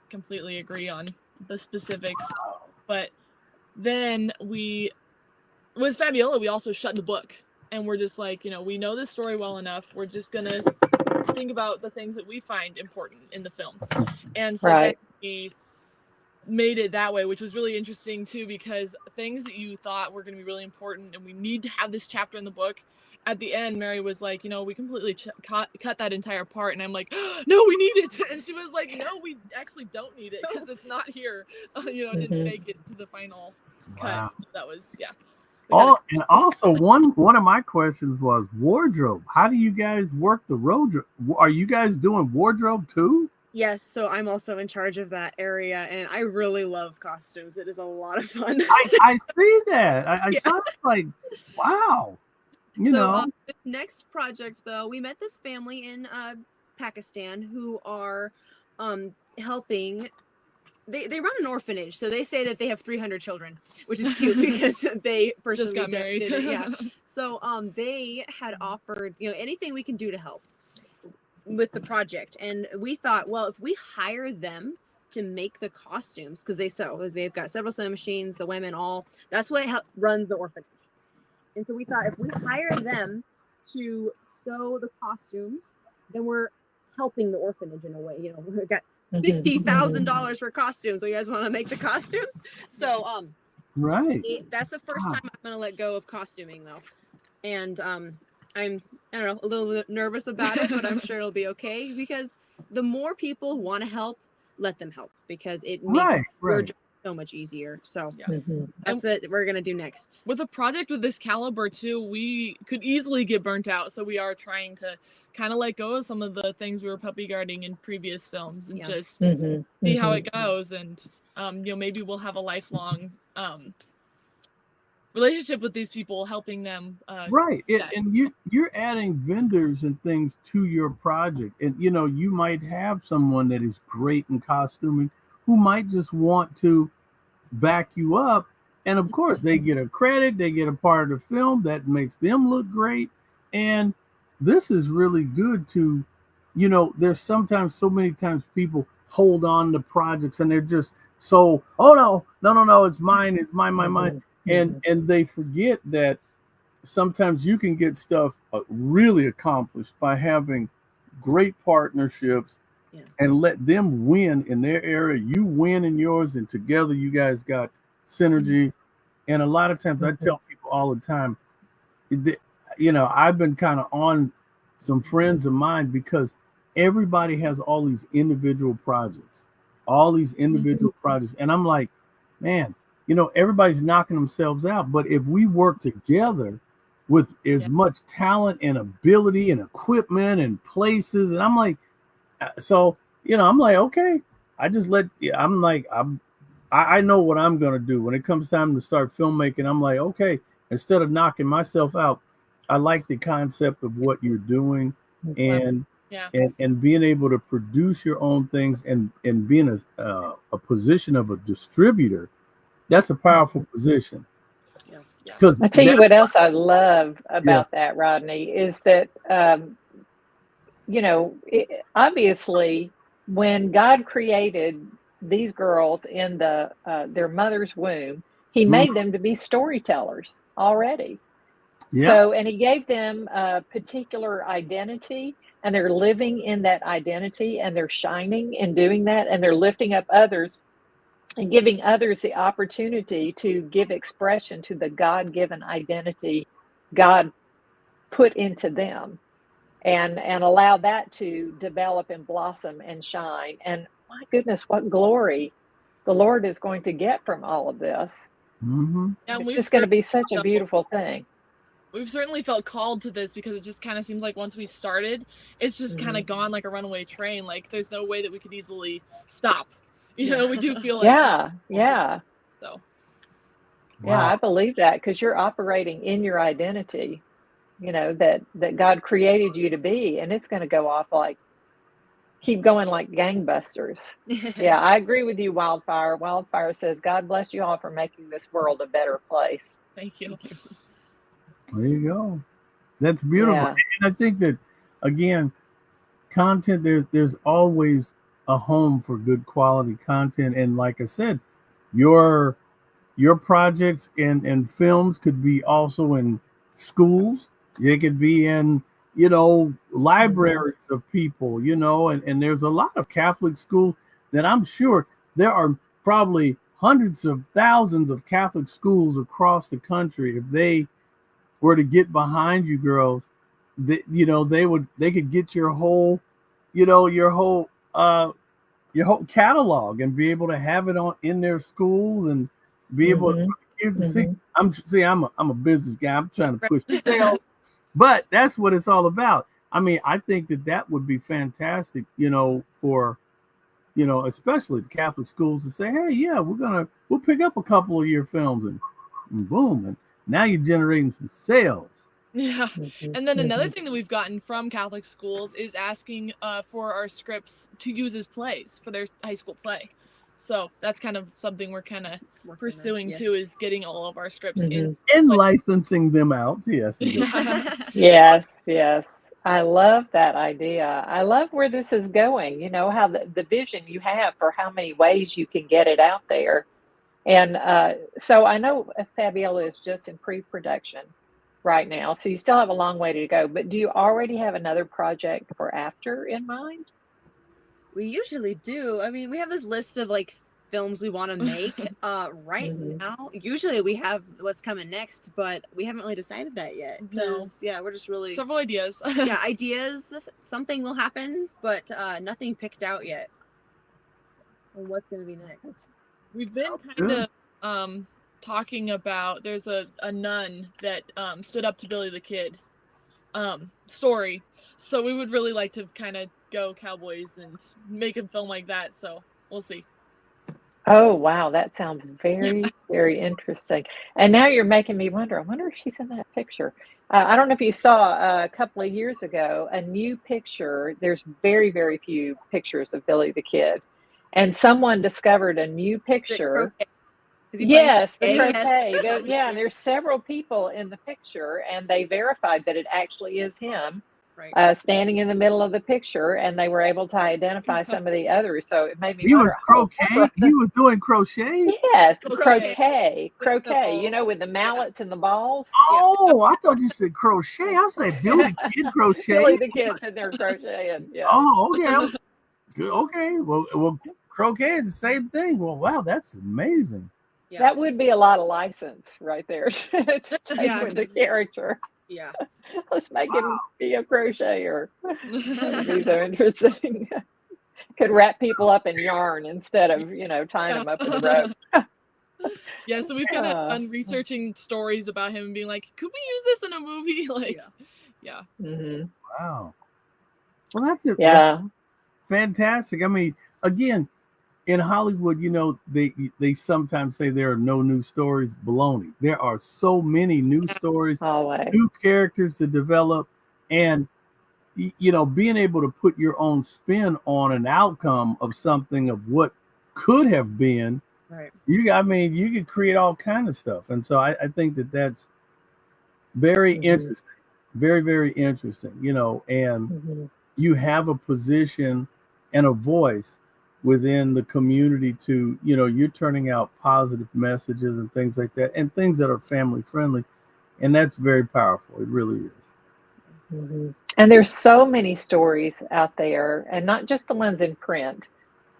completely agree on the specifics. But then we with Fabiola, we also shut the book, and we're just like, we know this story well enough. We're just gonna think about the things that we find important in the film, and so then we made it that way, which was really interesting too, because things that you thought were going to be really important and we need to have this chapter in the book, at the end Mary was like, we completely cut that entire part, and I'm like, no, we need it. And she was like, no, we actually don't need it because it's not here. It didn't make it to the final cut. That was And also one of my questions was wardrobe. How do you guys work the wardrobe? Are you guys doing wardrobe too? Yes, so I'm also in charge of that area, and I really love costumes. It is a lot of fun. I see that. I saw it like, wow. The next project, though, we met this family in Pakistan who are helping. They run an orphanage, so they say that they have 300 children, which is cute because they personally just got married. did it. Yeah. So they had offered, anything we can do to help with the project, and we thought, well, if we hire them to make the costumes, because they've got several sewing machines, the women that's what runs the orphanage. And so we thought, if we hire them to sew the costumes, then we're helping the orphanage in a way. We've got $50,000 for costumes. So you guys want to make the costumes? So right. That's the first time I'm gonna let go of costuming, though, and I'm a little bit nervous about it, but I'm sure it'll be okay, because the more people want to help, let them help, because it makes your job so much easier. So that's what we're gonna do next. With a project with this caliber too, we could easily get burnt out, so we are trying to kind of let go of some of the things we were puppy guarding in previous films and just see how it goes, and maybe we'll have a lifelong relationship with these people, helping them and you're adding vendors and things to your project, and you might have someone that is great in costuming who might just want to back you up, and of course they get a credit, they get a part of the film that makes them look great. And this is really good to there's sometimes so many times people hold on to projects and they're just so, oh no, it's mine, and they forget that sometimes you can get stuff really accomplished by having great partnerships and let them win in their area, you win in yours, and together you guys got synergy. And a lot of times I tell people all the time, I've been kind of on some friends of mine because everybody has all these individual projects, and I'm like, man, everybody's knocking themselves out. But if we work together with as much talent and ability and equipment and places, and I'm like, I'm like, okay, I know what I'm going to do when it comes time to start filmmaking. I'm like, okay, instead of knocking myself out, I like the concept of what you're doing, and being able to produce your own things and being a position of a distributor. That's a powerful position. Because I tell you what else I love about that, Rodney, is that obviously when God created these girls in their mother's womb, He made them to be storytellers already. So, and He gave them a particular identity, and they're living in that identity, and they're shining in doing that, and they're lifting up others and giving others the opportunity to give expression to the God-given identity God put into them, and allow that to develop and blossom and shine. And my goodness, what glory the Lord is going to get from all of this. It's just going to be such a beautiful thing. We've certainly felt called to this, because it just kind of seems like once we started, it's just kind of gone like a runaway train. Like there's no way that we could easily stop. We do feel like So I believe that, because you're operating in your identity, that God created you to be, and it's going to go off keep going like gangbusters. I agree with you, Wildfire. Wildfire says, God bless you all for making this world a better place. Thank you. There you go. That's beautiful. And I think that, again, content, there's always a home for good quality content. And like I said, your your projects and films could be also in schools. They could be in, libraries of people, and there's a lot of Catholic schools that I'm sure there are probably hundreds of thousands of Catholic schools across the country. If they were to get behind you girls, they could get your whole, your whole catalog and be able to have it in their schools and be able to kids to see. I'm a business guy. I'm trying to push sales, but that's what it's all about. I mean, I think that would be fantastic, for, especially the Catholic schools to say, hey, yeah, we'll pick up a couple of your films and boom, and now you're generating some sales. Yeah. And then another thing that we've gotten from Catholic schools is asking for our scripts to use as plays for their high school play. So that's kind of something we're kind of pursuing too, is getting all of our scripts in and licensing them out. Yes. Yes. I love that idea. I love where this is going. How the vision you have for how many ways you can get it out there. And so I know Fabiola is just in pre-production right now, so you still have a long way to go. But do you already have another project for after in mind? We usually do. I mean, we have this list of like films we want to make. Right now, usually we have what's coming next, but we haven't really decided that yet. No. Yeah, we're just really Several ideas. yeah, ideas. Something will happen, but nothing picked out yet. And what's going to be next? We've been kind of talking about, there's a nun that stood up to Billy the Kid story. So we would really like to kind of go Cowboys and make a film like that. So we'll see. Oh, wow. That sounds very, very interesting. And now you're making me wonder. I wonder if she's in that picture. I don't know if you saw a couple of years ago, a new picture. There's very, very few pictures of Billy the Kid. And someone discovered a new picture. Yes, the croquet. Yeah, and there's several people in the picture, and they verified that it actually is him. Right. Standing in the middle of the picture, and they were able to identify some of the others. So it made me He wonder. was croquet. He was doing crochet. Yes, croquet. With the mallets and the balls. Oh, I thought you said crochet. I was like Billy the Kid crochet. Billy the Kid's in there crocheting. Yeah. Oh, okay. Good. Okay. Well, croquet is the same thing. Well, wow, that's amazing. Yeah. That would be a lot of license right there to take with the character. Yeah. Let's make him be a crocheter. That would be so interesting. Could wrap people up in yarn instead of, tying them up in the rope. Yeah, so we've kind of done researching stories about him and being like, could we use this in a movie? Like, yeah. Wow. Well, that's it. Yeah. That's fantastic. I mean, again, in Hollywood, they sometimes say there are no new stories. Baloney. There are so many new stories, Always. new characters to develop, and being able to put your own spin on an outcome of something of what could have been. Right. You could create all kind of stuff, and so I think that's very interesting, very, very interesting. And you have a position and a voice within the community to, you're turning out positive messages and things like that, and things that are family friendly. And that's very powerful. It really is. And there's so many stories out there, and not just the ones in print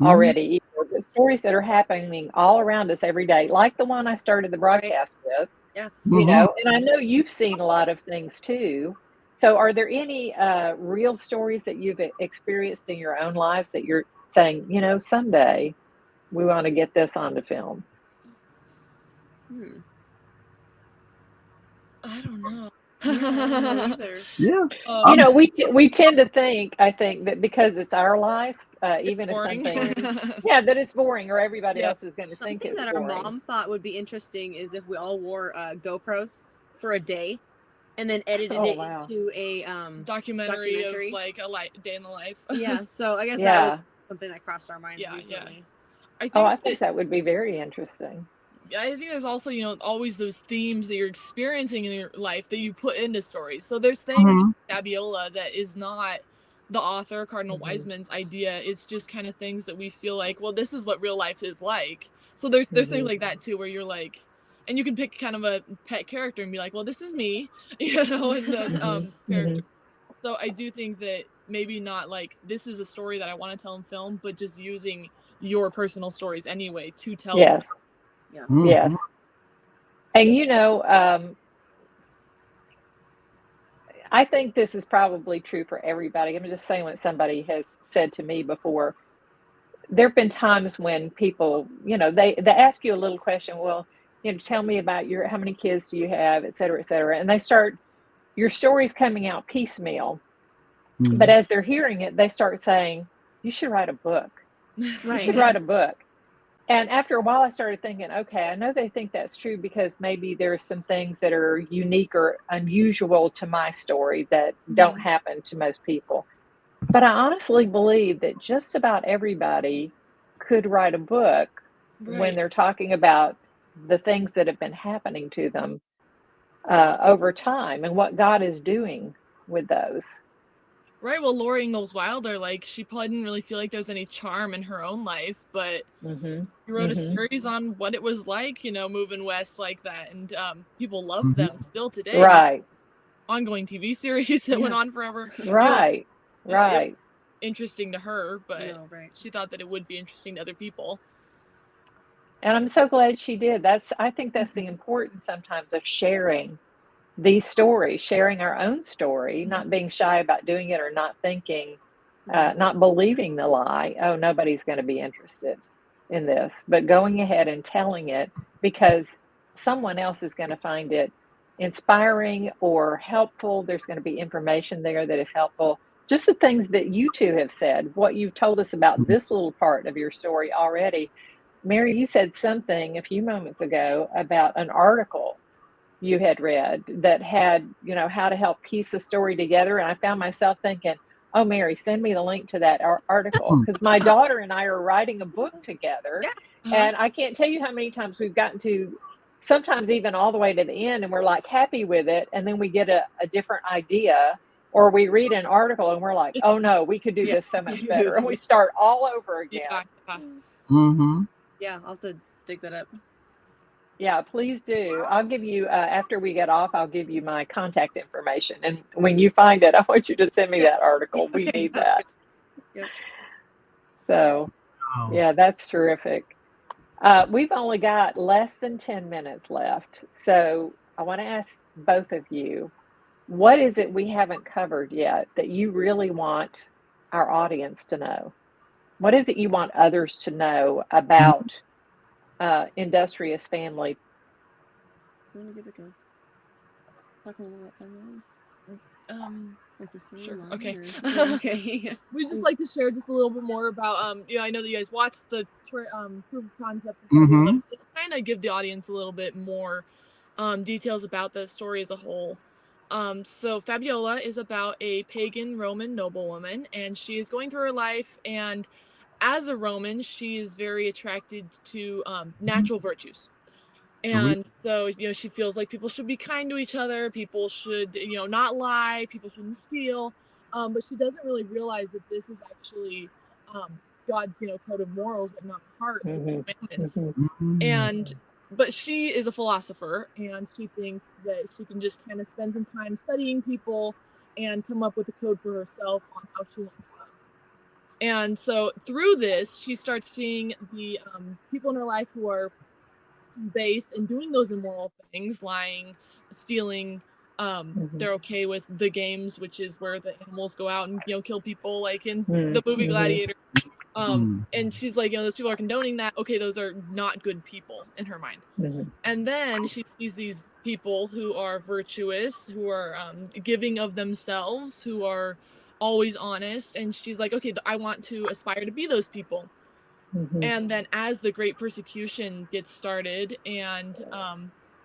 already, but stories that are happening all around us every day, like the one I started the broadcast with. Yeah. And I know you've seen a lot of things too. So are there any real stories that you've experienced in your own lives that you're saying, someday we want to get this onto film? I don't know. Yeah. We tend to think, I think, that because it's our life, even if boring. something, that it's boring, or everybody else is going to think it's that boring. our mom thought would be interesting is if we all wore GoPros for a day, and then edited it into a documentary of like a day in the life. Yeah, so I guess that was something that crossed our minds recently. I think that would be very interesting. I think there's also, always those themes that you're experiencing in your life that you put into stories. So there's things in Fabiola that is not the author Cardinal Wiseman's idea. It's just kind of things that we feel like, well, this is what real life is like. So there's things like that too, where you're like, and you can pick kind of a pet character and be like, well, this is me, you know, and the character. So I do think that maybe not like this is a story that I want to tell in film, but just using your personal stories anyway to tell. Yes. Yeah. Yes. And you know, I think this is probably true for everybody. I'm just saying what somebody has said to me before. There have been times when people, you know, they ask you a little question. Well, you know, tell me about how many kids do you have, et cetera, and they start your story's coming out piecemeal. But as they're hearing it, they start saying, "You should write a book. Right. You should write a book." And after a while, I started thinking, okay, I know they think that's true because maybe there's some things that are unique or unusual to my story that don't happen to most people. But I honestly believe that just about everybody could write a book when they're talking about the things that have been happening to them over time and what God is doing with those. Right. Well, Lori Ingalls Wilder, like, she probably didn't really feel like there's any charm in her own life, but she wrote a series on what it was like, you know, moving west like that. And people love them still today. Right. Ongoing TV series that went on forever. Right. Right. Interesting to her, but she thought that it would be interesting to other people. And I'm so glad she did. I think that's the importance sometimes of sharing these stories, sharing our own story, not being shy about doing it or not thinking, not believing the lie, oh, nobody's going to be interested in this, but going ahead and telling it because someone else is going to find it inspiring or helpful. There's going to be information there that is helpful. Just the things that you two have said, what you've told us about this little part of your story already. Mary, you said something a few moments ago about an article you had read that had, you know, how to help piece the story together. And I found myself thinking, oh, Mary, send me the link to that article because my daughter and I are writing a book together. And I can't tell you how many times we've gotten to sometimes even all the way to the end and we're like happy with it. And then we get a different idea or we read an article and we're like, oh no, we could do this so much better. And we start all over again. Yeah, I'll have to dig that up. Yeah, please do. I'll give you, after we get off, I'll give you my contact information. And when you find it, I want you to send me that article. We need that. So, yeah, that's terrific. We've only got less than 10 minutes left. So I want to ask both of you, what is it we haven't covered yet that you really want our audience to know? What is it you want others to know about Industrious Family? You want to give it a go? Talk a little about families. Sure. Okay. Okay. We'd just like to share just a little bit more about you know, I know that you guys watched the proof of concept, but just kind of give the audience a little bit more details about the story as a whole. So Fabiola is about a pagan Roman noblewoman, and she is going through her life, and as a Roman, she is very attracted to natural virtues. And so, you know, she feels like people should be kind to each other, people should, you know, not lie, people shouldn't steal, but she doesn't really realize that this is actually God's, you know, code of morals, but not heart commandments. But she is a philosopher, and she thinks that she can just kind of spend some time studying people and come up with a code for herself on how she wants to live. And so through this, she starts seeing the people in her life who are base and doing those immoral things, lying, stealing. They're okay with the games, which is where the animals go out and, you know, kill people, like in the movie Gladiator. And she's like, you know, those people are condoning that. Okay, those are not good people in her mind. And then she sees these people who are virtuous, who are giving of themselves, who are always honest, and she's like, okay, I want to aspire to be those people. And then as the Great Persecution gets started and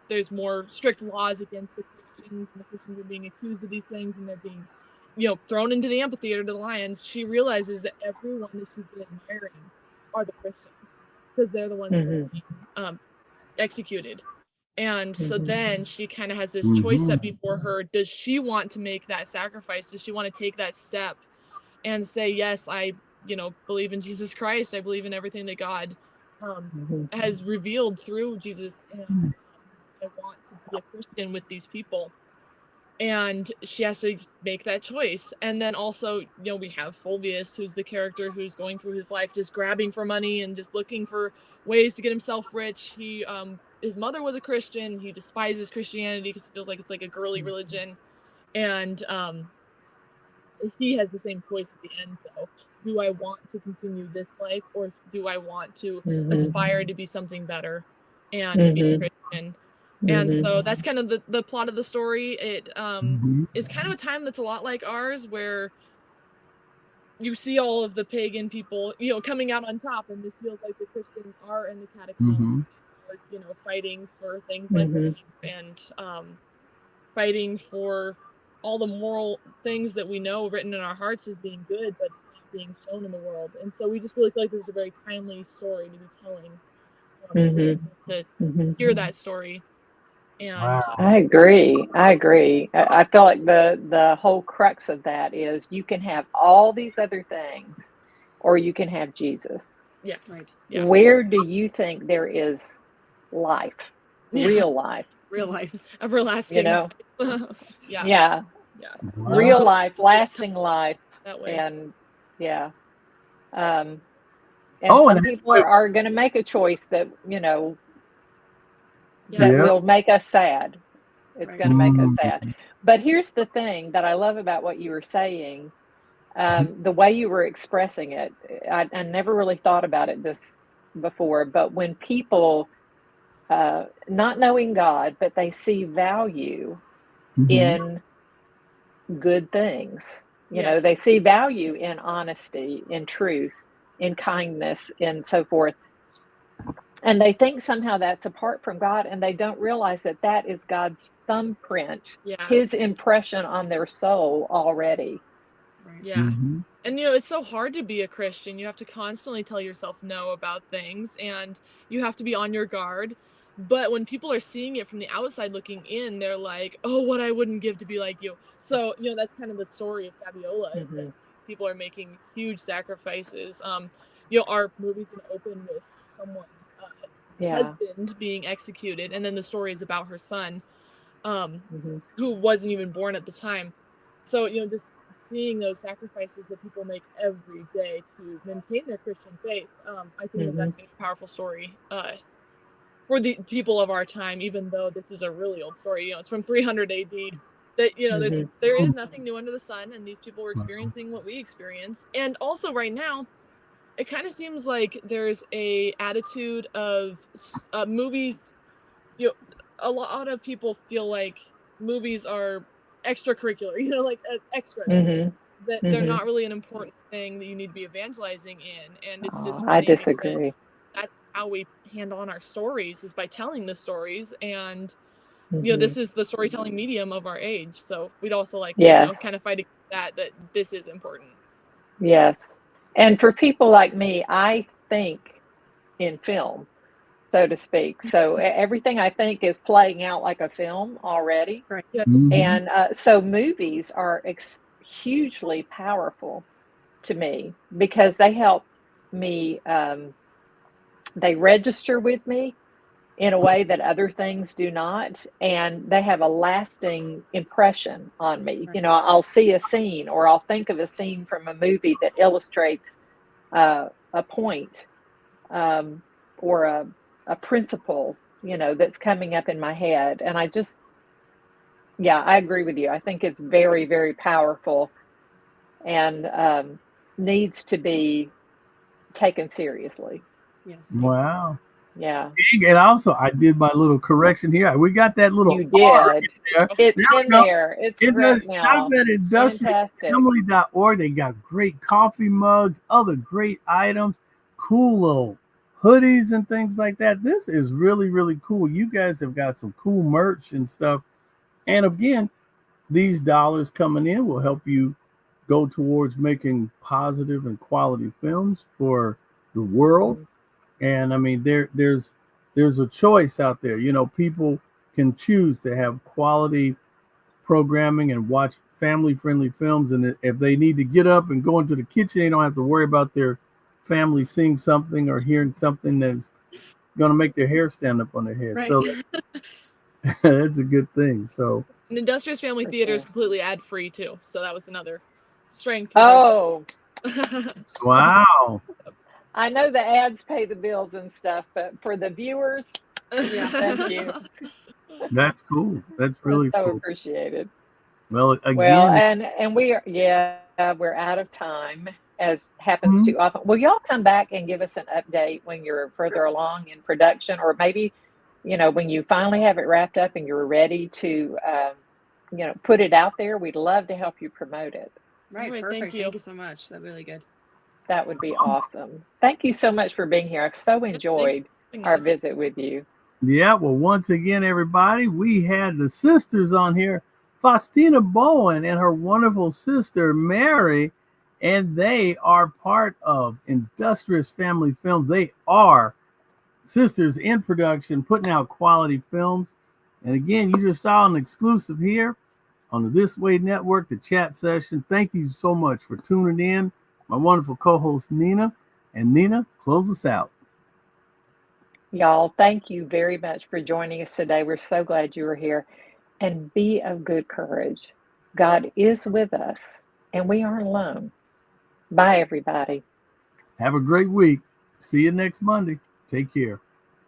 there's more strict laws against the Christians, and the Christians are being accused of these things and they're being, you know, thrown into the amphitheater to the lions, she realizes that everyone that she's been admiring are the Christians because they're the ones that are being executed. And so then she kind of has this choice set before her. Does she want to make that sacrifice? Does she want to take that step and say, yes, I, believe in Jesus Christ. I believe in everything that God has revealed through Jesus, and I want to be a Christian with these people. And she has to make that choice. And then also, we have Fulvius, who's the character who's going through his life just grabbing for money and just looking for ways to get himself rich. He his mother was a Christian. He despises Christianity because he feels like it's like a girly religion. And he has the same choice at the end, though. Do I want to continue this life, or do I want to aspire to be something better and be a Christian? And so that's kind of the plot of the story. It is kind of a time that's a lot like ours, where you see all of the pagan people, coming out on top, and this feels like the Christians are in the catacombs, fighting for things like life, and fighting for all the moral things that we know written in our hearts as being good, but it's not being shown in the world. And so we just really feel like this is a very timely story to be telling, to hear that story. And I agree. I feel like the whole crux of that is you can have all these other things, or you can have Jesus. Yes. Right. Yeah. Where do you think there is life, real life? Real life. Everlasting. Yeah. Real life, lasting life. That way. And and some people are going to make a choice that that will make us sad. It's going to make us sad. But here's the thing that I love about what you were saying, the way you were expressing it. I never really thought about it this before, but when people, not knowing God, but they see value in good things, they see value in honesty, in truth, in kindness, and so forth. And they think somehow that's apart from God, and they don't realize that that is God's thumbprint, his impression on their soul already. Yeah. And it's so hard to be a Christian. You have to constantly tell yourself no about things, and you have to be on your guard. But when people are seeing it from the outside looking in, they're like, oh, what I wouldn't give to be like you. So, that's kind of the story of Fabiola, is that people are making huge sacrifices. Our movie's going to open with someone's husband being executed, and then the story is about her son, who wasn't even born at the time. So, just seeing those sacrifices that people make every day to maintain their Christian faith, I think that's a powerful story for the people of our time, even though this is a really old story. It's from 300 AD. That there is nothing new under the sun, and these people were experiencing what we experience. And also right now, it kind of seems like there's a attitude of movies. A lot of people feel like movies are extracurricular, like extras. That they're not really an important thing that you need to be evangelizing in. And it's just I disagree. That's how we hand on our stories, is by telling the stories. And this is the storytelling medium of our age. So we'd also like to kind of fight against that this is important. Yes. And for people like me, I think in film, so to speak. So everything I think is playing out like a film already. Right. And so movies are hugely powerful to me, because they help me, they register with me in a way that other things do not, and they have a lasting impression on me. I'll see a scene, or I'll think of a scene from a movie that illustrates a point, or a principle, that's coming up in my head. And I agree with you. I think it's very, very powerful, and needs to be taken seriously. Yes. Wow. Yeah. And also, I did my little correction here. We got that little You did. there. It's in there. It's great now. Shop at industrialfamily.org. They got great coffee mugs, other great items, cool little hoodies and things like that. This is really, really cool. You guys have got some cool merch and stuff. And again, these dollars coming in will help you go towards making positive and quality films for the world. And I mean, there's a choice out there. People can choose to have quality programming and watch family-friendly films, and if they need to get up and go into the kitchen, they don't have to worry about their family seeing something or hearing something that's going to make their hair stand up on their head. Right. So that's a good thing. So And Industrious Family For Theater is sure. completely ad free too, so that was another strength. of our Oh, wow, I know the ads pay the bills and stuff, but for the viewers, Yeah. thank you. that's cool. That's really That's so cool. appreciated. Well, Well, again, and we are, yeah, we're out of time, as happens Mhm. too often. Will y'all come back and give us an update when you're further along in production, or maybe, when you finally have it wrapped up and you're ready to, put it out there? We'd love to help you promote it. Right. Anyway, Perfect. thank you. Thank you so much. That's really good. That would be awesome. Thank you so much for being here. I've so Thanks enjoyed for having our us. visit with you. yeah. Well, once again, everybody, we had the sisters on here, Faustina Bowen and her wonderful sister Mary, and they are part of Industrious Family Films. They are sisters in production, putting out quality films. And again, you just saw an exclusive here on the This Way Network, the chat session. Thank you so much for tuning in. My wonderful co-host Nina. And Nina, close us out. Y'all, thank you very much for joining us today. We're so glad you were here. And be of good courage. God is with us, and we aren't alone. Bye, everybody. Have a great week. See you next Monday. Take care.